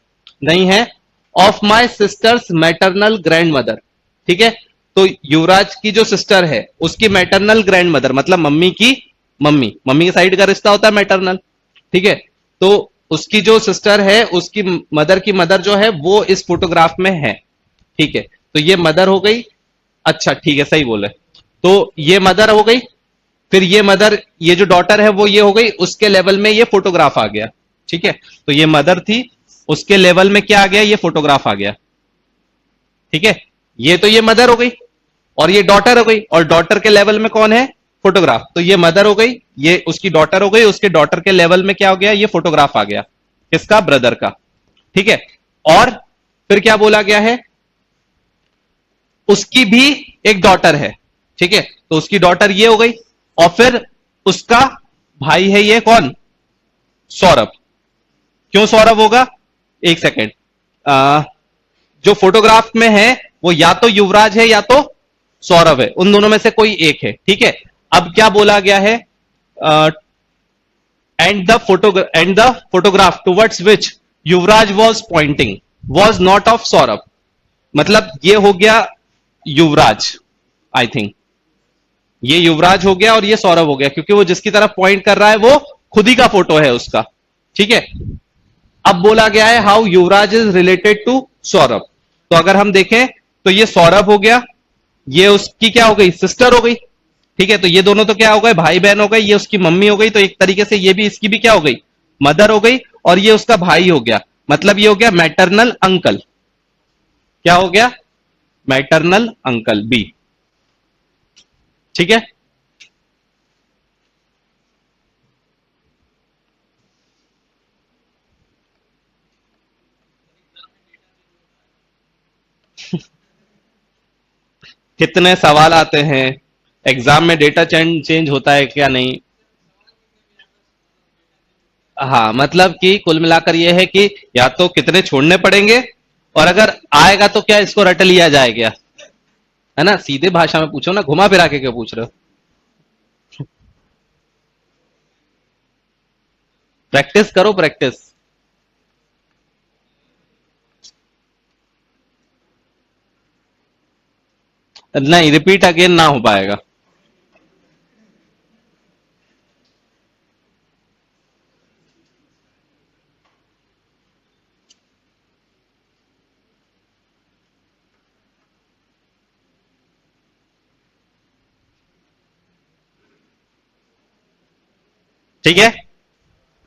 नहीं है। Of my sisters maternal grand mother, ठीक है। तो युवराज की जो सिस्टर है उसकी मैटरनल ग्रैंड मदर मतलब मम्मी की मम्मी, मम्मी की साइड का रिश्ता होता है मैटरनल, ठीक है। तो उसकी जो सिस्टर है उसकी मदर की मदर जो है वो इस फोटोग्राफ में है, ठीक है। तो ये मदर हो गई। अच्छा ठीक है, सही बोले। तो ये मदर हो गई, फिर ये मदर, ये जो डॉटर है वो ये हो गई, उसके लेवल में ये फोटोग्राफ आ गया, ठीक है। तो ये मदर थी, उसके लेवल में क्या आ गया? ये फोटोग्राफ आ गया, ठीक है। ये तो ये मदर हो गई और ये डॉटर हो गई, और डॉटर के लेवल में कौन है? फोटोग्राफ। तो ये मदर हो गई, ये उसकी डॉटर हो गई, उसके डॉटर के लेवल में क्या हो गया? ये फोटोग्राफ आ गया, किसका? ब्रदर का, ठीक है। और फिर क्या बोला गया है? उसकी भी एक डॉटर है, ठीक है। तो उसकी डॉटर ये हो गई, और फिर उसका भाई है ये कौन? सौरभ। क्यों सौरभ होगा? एक सेकेंड, जो फोटोग्राफ में है वो या तो युवराज है या तो सौरभ है, उन दोनों में से कोई एक है, ठीक है। अब क्या बोला गया है? And the photograph towards which Yuvraj was pointing was not of Saurabh. मतलब ये हो गया युवराज, आई थिंक ये युवराज हो गया और ये सौरभ हो गया, क्योंकि वो जिसकी तरफ पॉइंट कर रहा है वो खुद ही का फोटो है उसका, ठीक है। अब बोला गया है how Yuvraj is related to Saurabh. तो अगर हम देखें तो ये सौरभ हो गया, ये उसकी क्या हो गई? सिस्टर हो गई, ठीक है। तो ये दोनों तो क्या हो गए? भाई बहन हो गए। ये उसकी मम्मी हो गई, तो एक तरीके से ये भी इसकी भी क्या हो गई? मदर हो गई। और ये उसका भाई हो गया, मतलब ये हो गया मैटरनल अंकल। क्या हो गया? मैटरनल अंकल बी, ठीक है। कितने सवाल आते हैं एग्जाम में, डेटा चेंज होता है क्या? नहीं। हाँ, मतलब कि कुल मिलाकर यह है कि या तो कितने छोड़ने पड़ेंगे, और अगर आएगा तो क्या इसको रट लिया जाएगा? है ना, सीधे भाषा में पूछो ना, घुमा फिरा के क्यों पूछ रहे हो? प्रैक्टिस करो, प्रैक्टिस। नहीं, रिपीट अगेन ना हो पाएगा। ठीक है,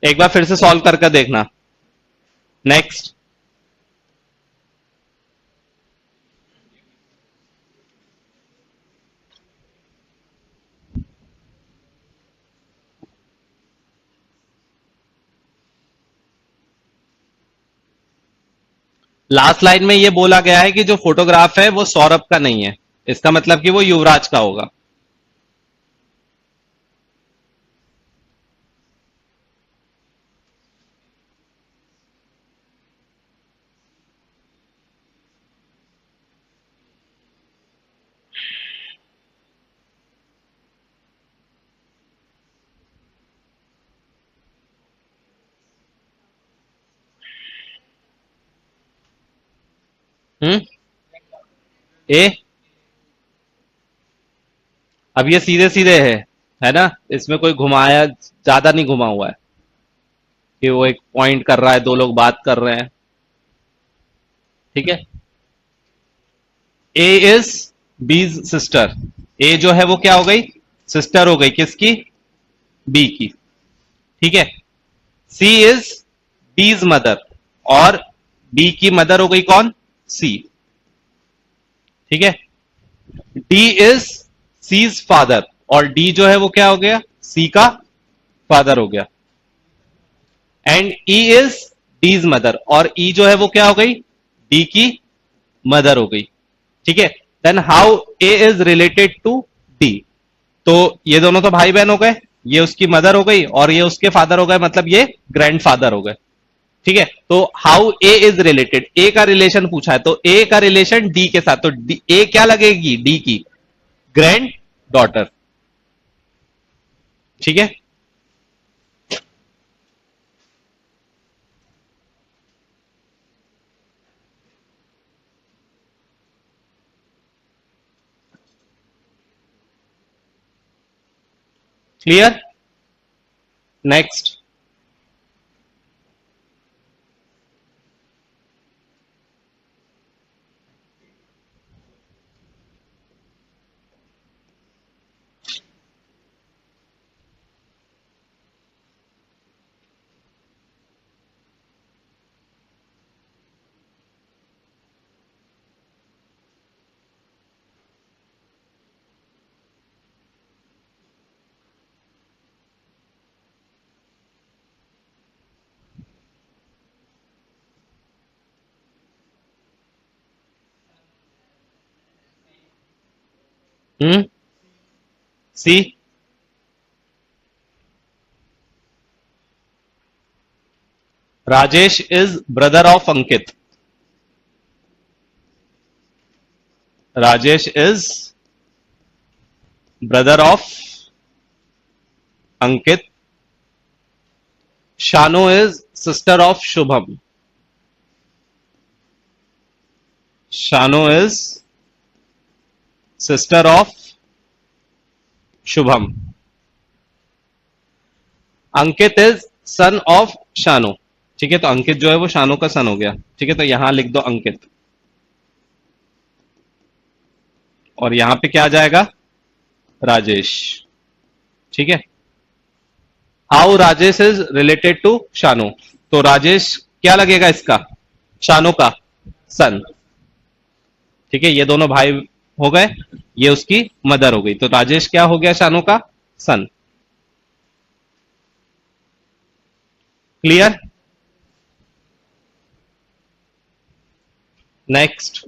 एक बार फिर से सॉल्व करके देखना। नेक्स्ट। लास्ट लाइन में ये बोला गया है कि जो फोटोग्राफ है वो सौरभ का नहीं है, इसका मतलब कि वो युवराज का होगा। हम्म। ए। अब ये सीधे सीधे है ना, इसमें कोई घुमाया ज्यादा नहीं घुमा हुआ है कि वो एक पॉइंट कर रहा है, दो लोग बात कर रहे हैं। ठीक है। ए इज बीज सिस्टर। ए जो है वो क्या हो गई? सिस्टर हो गई, किसकी? बी की। ठीक है। सी इज बीज मदर, और बी की मदर हो गई कौन? सी। ठीक है। डी इज सीज फादर, और डी जो है वो क्या हो गया? सी का फादर हो गया। And E is D's mother, और ई जो है वो क्या हो गई? डी की मदर हो गई। ठीक है। Then how A is related to D? तो ये दोनों तो भाई बहन हो गए, ये उसकी मदर हो गई और ये उसके फादर हो गए, मतलब ये ग्रैंड फादर हो गए। ठीक है। तो हाउ ए इज रिलेटेड, ए का रिलेशन पूछा है, तो ए का रिलेशन डी के साथ, तो ए क्या लगेगी? डी की ग्रैंड डॉटर। ठीक है। Clear? Next. C. Rajesh is brother of Ankit. Rajesh is brother of Ankit. Shano is sister of Shubham. Shano is sister of Shubham. Ankit is son of Shano. ठीक है, तो अंकित जो है वो शानो का सन हो गया। ठीक है, तो यहां लिख दो अंकित, और यहां पे क्या आ जाएगा? राजेश। ठीक है। How Rajesh is related to Shano? तो राजेश क्या लगेगा इसका? शानो का सन। ठीक है, ये दोनों भाई हो गए, ये उसकी मदर हो गई, तो राजेश क्या हो गया? शानो का son. Clear? Next.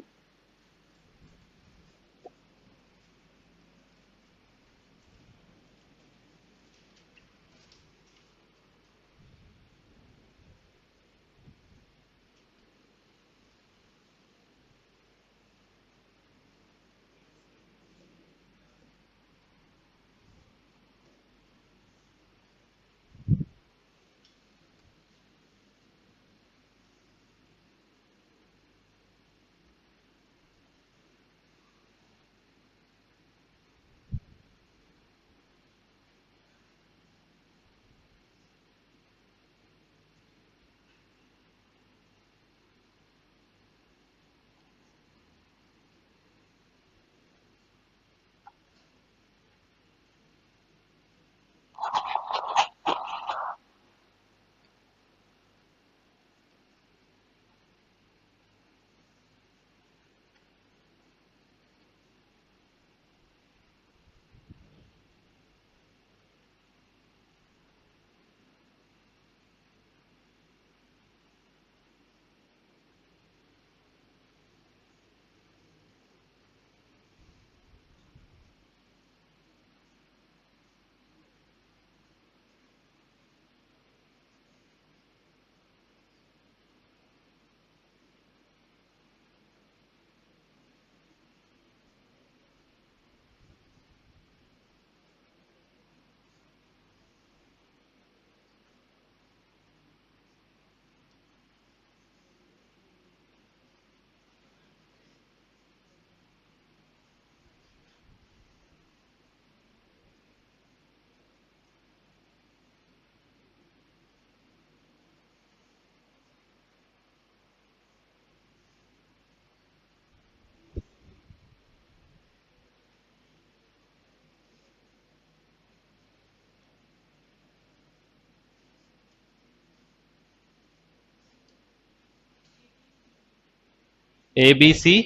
A B C,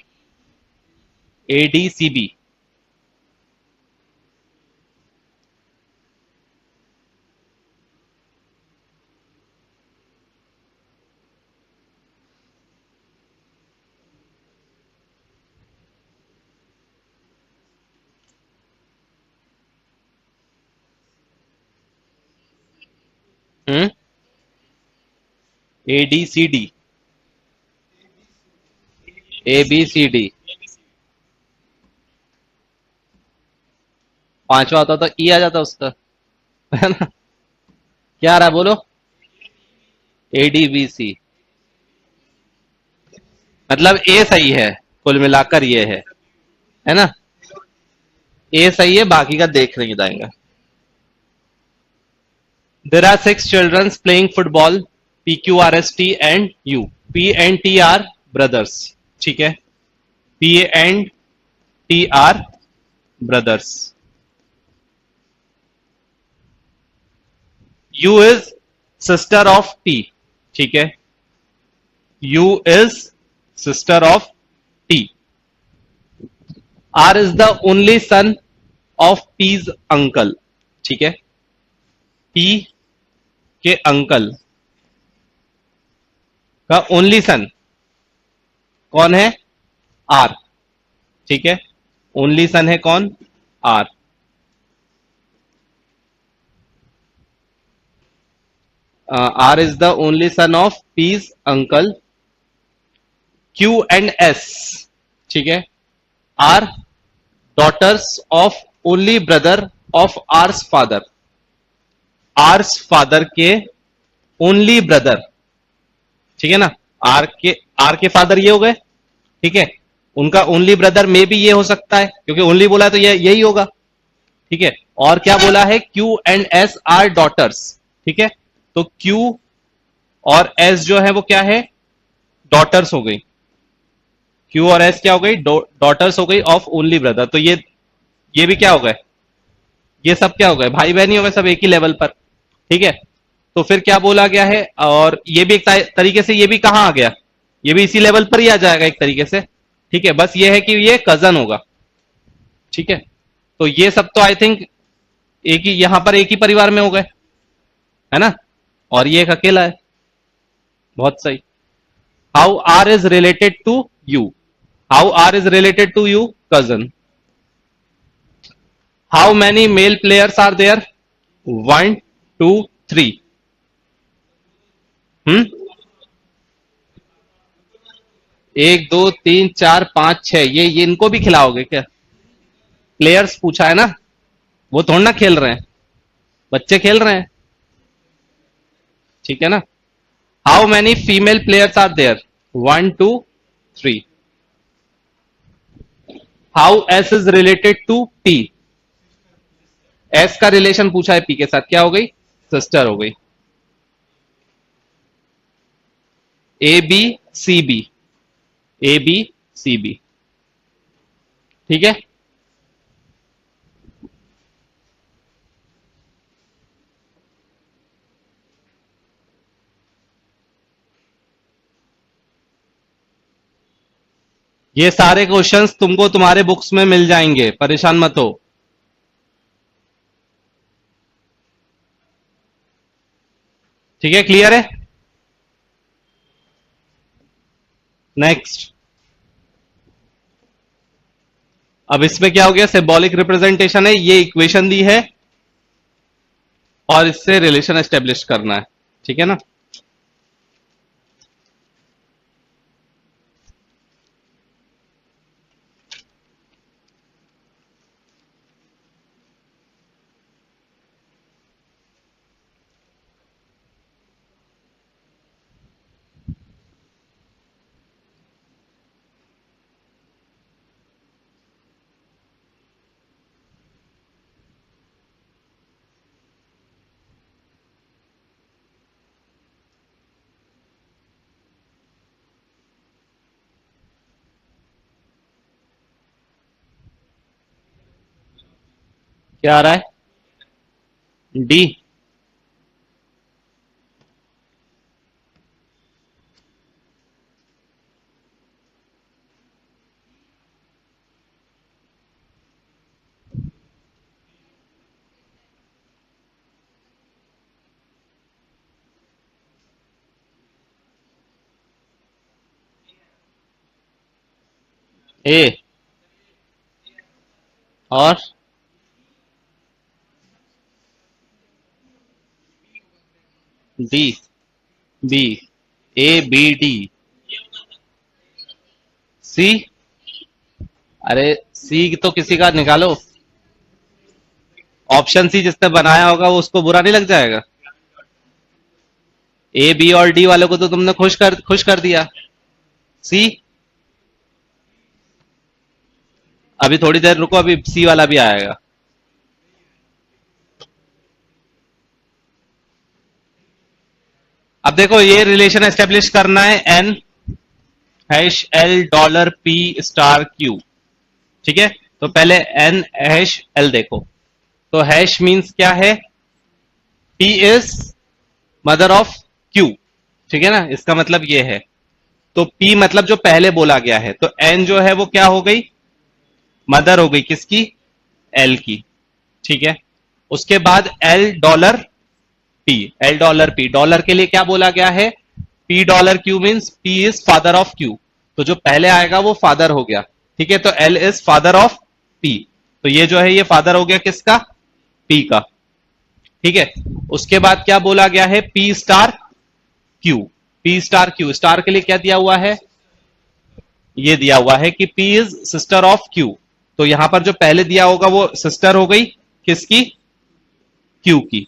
A D C B. Hmm, A D C D, A B C D. पांचवा होता तो ई आ जाता उसका, है ना? क्या आ रहा है बोलो? A D B C. मतलब ए सही है, कुल मिलाकर ये है ना? ए सही है, बाकी का देख नहीं जाएगा। There are six childrens playing football, P Q R S T and U. P and T are brothers, ठीक है? P and T are brothers. U is sister of T, ठीक है? U is sister of T. R is the only son of P's uncle, ठीक है? P के uncle का only son कौन है? आर, ठीक है? ओनली सन है कौन? R. R is the only son of P's uncle. Q and S, ठीक है, R daughters of only brother of R's father. R's father के ओनली ब्रदर, ठीक है ना? आर के फादर ये हो गए, ठीक है? उनका ओनली ब्रदर में भी ये हो सकता है, क्योंकि ओनली बोला है तो ये यही होगा, ठीक है? और क्या बोला है? Q and S R daughters, ठीक है? तो क्यू और एस जो है वो क्या है? डॉटर्स हो गई। क्यू और एस क्या हो गई? डॉटर्स हो गई ऑफ ओनली ब्रदर। तो ये भी क्या हो गए? ये सब क्या हो गए? भाई बहन ही हो गए, सब एक ही लेवल पर, ठीक है? तो फिर क्या बोला गया है? और ये भी एक तरीके से ये भी कहां आ गया? ये भी इसी लेवल पर ही आ जाएगा एक तरीके से, ठीक है? बस ये है कि ये कजन होगा, ठीक है? तो ये सब तो आई थिंक एक ही, यहां पर एक ही परिवार में हो गए, है ना? और ये एक अकेला है। बहुत सही। How R is related to U? How R is related to U? Cousin. How many male players are there? One, two, three. Hmm, एक दो तीन चार पांच छह, ये इनको भी खिलाओगे क्या? प्लेयर्स पूछा है ना, वो थोड़ा ना खेल रहे हैं, बच्चे खेल रहे हैं, ठीक है ना? How many female players are there? One, two, three. How S is related to P? S का रिलेशन पूछा है पी के साथ, क्या हो गई? सिस्टर हो गई। A B C B, A B C B, ठीक है? ये सारे क्वेश्चंस तुमको तुम्हारे बुक्स में मिल जाएंगे, परेशान मत हो। ठीक है, क्लियर है? नेक्स्ट। अब इसमें क्या हो गया? सिंबॉलिक रिप्रेजेंटेशन है, ये इक्वेशन दी है और इससे रिलेशन एस्टेब्लिश करना है, ठीक है ना? क्या आ रहा है? डी। ए और D, B, A B D, C. अरे सी तो किसी का निकालो, ऑप्शन सी जिसने बनाया होगा वो उसको बुरा नहीं लग जाएगा? ए बी और डी वालों को तो तुमने खुश कर दिया। सी, अभी थोड़ी देर रुको, अभी सी वाला भी आएगा। अब देखो ये रिलेशन एस्टेब्लिश करना है, N hash L dollar P star Q. ठीक है, तो पहले एन हैश एल देखो। तो हैश मींस क्या है? P is mother of Q. ठीक है ना, इसका मतलब ये है। तो पी मतलब जो पहले बोला गया है, तो एन जो है वो क्या हो गई? मदर हो गई किसकी? एल की। ठीक है, उसके बाद L dollar P, L dollar P, dollar के लिए क्या बोला गया है? P dollar Q means P is father of Q, तो जो पहले आएगा वो फादर हो गया। ठीक है, तो L is father of P, तो ये जो है ये फादर हो गया किसका? पी का। ठीक है, उसके बाद क्या बोला गया है? P star Q, P star Q, star के लिए क्या दिया हुआ है? ये दिया हुआ है कि P is sister of Q, तो यहां पर जो पहले दिया होगा वो सिस्टर हो गई किसकी? क्यू की।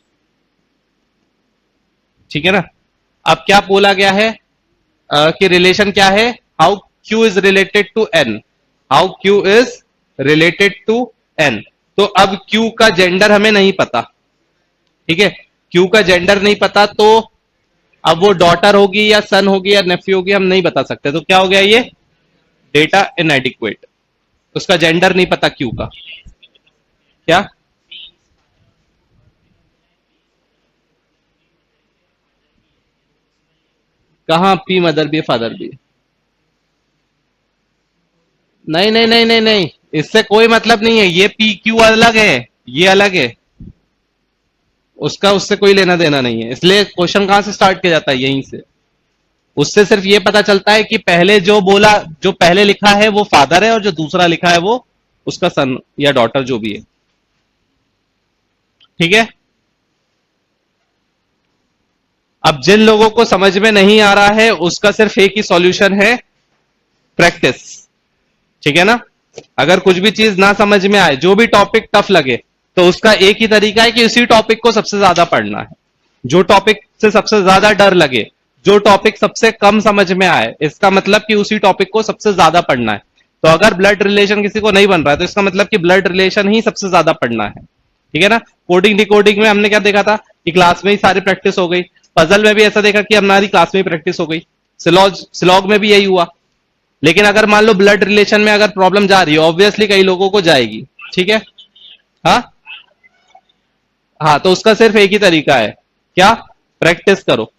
ठीक है ना, अब क्या बोला गया है कि रिलेशन क्या है? How Q is related to N, how Q is related to N. तो अब क्यू का जेंडर हमें नहीं पता। ठीक है, क्यू का जेंडर नहीं पता, तो अब वो डॉटर होगी या सन होगी या नेफ्यू होगी हम नहीं बता सकते, तो क्या हो गया ये? डेटा इनएडिक्वेट, उसका जेंडर नहीं पता क्यू का। क्या? कहां पी मदर भी फादर भी? नहीं नहीं नहीं नहीं नहीं, इससे कोई मतलब नहीं है, ये पी क्यू अलग है, ये अलग है, उसका उससे कोई लेना देना नहीं है। इसलिए क्वेश्चन कहां से स्टार्ट किया जाता है? यहीं से। उससे सिर्फ ये पता चलता है कि पहले जो बोला, जो पहले लिखा है वो फादर है, और जो दूसरा लिखा है वो उसका सन या डॉटर जो भी है। ठीक है, अब जिन लोगों को समझ में नहीं आ रहा है उसका सिर्फ एक ही सॉल्यूशन है, प्रैक्टिस। ठीक है ना, अगर कुछ भी चीज ना समझ में आए, जो भी टॉपिक टफ लगे, तो उसका एक ही तरीका है कि उसी टॉपिक को सबसे ज्यादा पढ़ना है। जो टॉपिक से सबसे ज्यादा डर लगे, जो टॉपिक सबसे कम समझ में आए, इसका मतलब कि उसी टॉपिक को सबसे ज्यादा पढ़ना है। तो अगर ब्लड रिलेशन किसी को नहीं बन रहा है, तो इसका मतलब कि ब्लड रिलेशन ही सबसे ज्यादा पढ़ना है। ठीक है ना, कोडिंग डिकोडिंग में हमने क्या देखा था कि क्लास में ही सारी प्रैक्टिस हो गई। पजल में भी ऐसा देखा कि हमारी क्लास में ही प्रैक्टिस हो गई। सिलॉग में भी यही हुआ। लेकिन अगर मान लो ब्लड रिलेशन में अगर प्रॉब्लम जा रही है, ऑब्वियसली कई लोगों को जाएगी। ठीक है, हाँ हाँ, तो उसका सिर्फ एक ही तरीका है, क्या? प्रैक्टिस करो,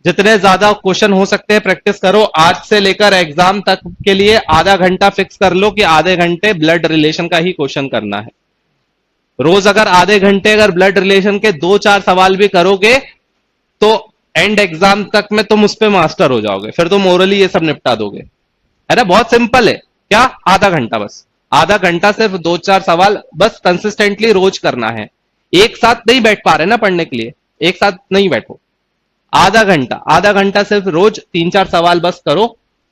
जितने ज्यादा क्वेश्चन हो सकते हैं प्रैक्टिस करो। आज से लेकर एग्जाम तक के लिए आधा घंटा फिक्स कर लो कि आधे घंटे ब्लड रिलेशन का ही क्वेश्चन करना है। रोज अगर आधे घंटे अगर ब्लड रिलेशन के 2-4 सवाल भी करोगे, तो एंड एग्जाम तक में तुम उस पर मास्टर हो जाओगे, फिर तुम ओरली ये सब निपटा दोगे। है ना, बहुत सिंपल है। क्या? आधा घंटा, बस आधा घंटा, सिर्फ 2-4 सवाल बस कंसिस्टेंटली रोज करना है। एक साथ नहीं बैठ पा रहे ना पढ़ने के लिए, एक साथ नहीं बैठो। आधा घंटा, आधा घंटा सिर्फ रोज 3-4 सवाल बस करो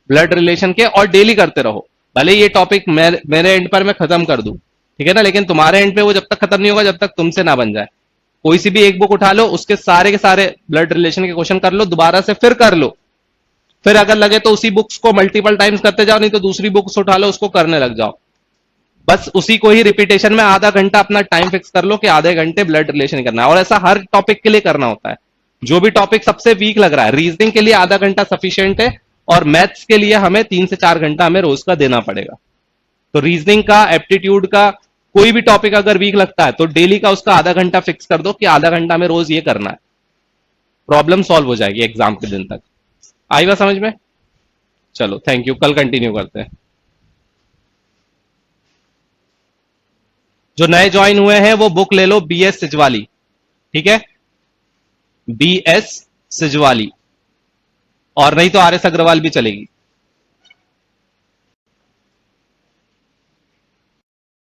ब्लड रिलेशन के, और डेली करते रहो। भले ये टॉपिक मेरे एंड पर मैं खत्म कर दूं, ठीक है ना, लेकिन तुम्हारे एंड पे वो जब तक खत्म नहीं होगा जब तक तुमसे ना बन जाए। कोई सी भी एक बुक उठा लो, उसके सारे के सारे ब्लड रिलेशन के क्वेश्चन कर लो, दोबारा से फिर कर लो। फिर अगर लगे तो उसी बुक्स को मल्टीपल टाइम्स करते जाओ, नहीं तो दूसरी बुक्स उठा लो, उसको करने लग जाओ। बस उसी को ही रिपीटेशन में आधा घंटा अपना टाइम फिक्स कर लो कि आधे घंटे ब्लड रिलेशन करना है, और ऐसा हर टॉपिक के लिए करना होता है। जो भी टॉपिक सबसे वीक लग रहा है, रीजनिंग के लिए आधा घंटा सफिशियंट है, और मैथ्स के लिए हमें 3 से 4 घंटा हमें रोज का देना पड़ेगा। तो रीजनिंग का, एप्टीट्यूड का, कोई भी टॉपिक अगर वीक लगता है तो डेली का उसका आधा घंटा फिक्स कर दो कि आधा घंटा में रोज ये करना है। प्रॉब्लम सॉल्व हो जाएगी एग्जाम के दिन तक। आई बात समझ में? चलो थैंक यू, कल कंटिन्यू करते हैं। जो नए ज्वाइन हुए हैं वो बुक ले लो, BS सिजवाली। ठीक है, BS सिजवाली, और नहीं तो RS अग्रवाल भी चलेगी।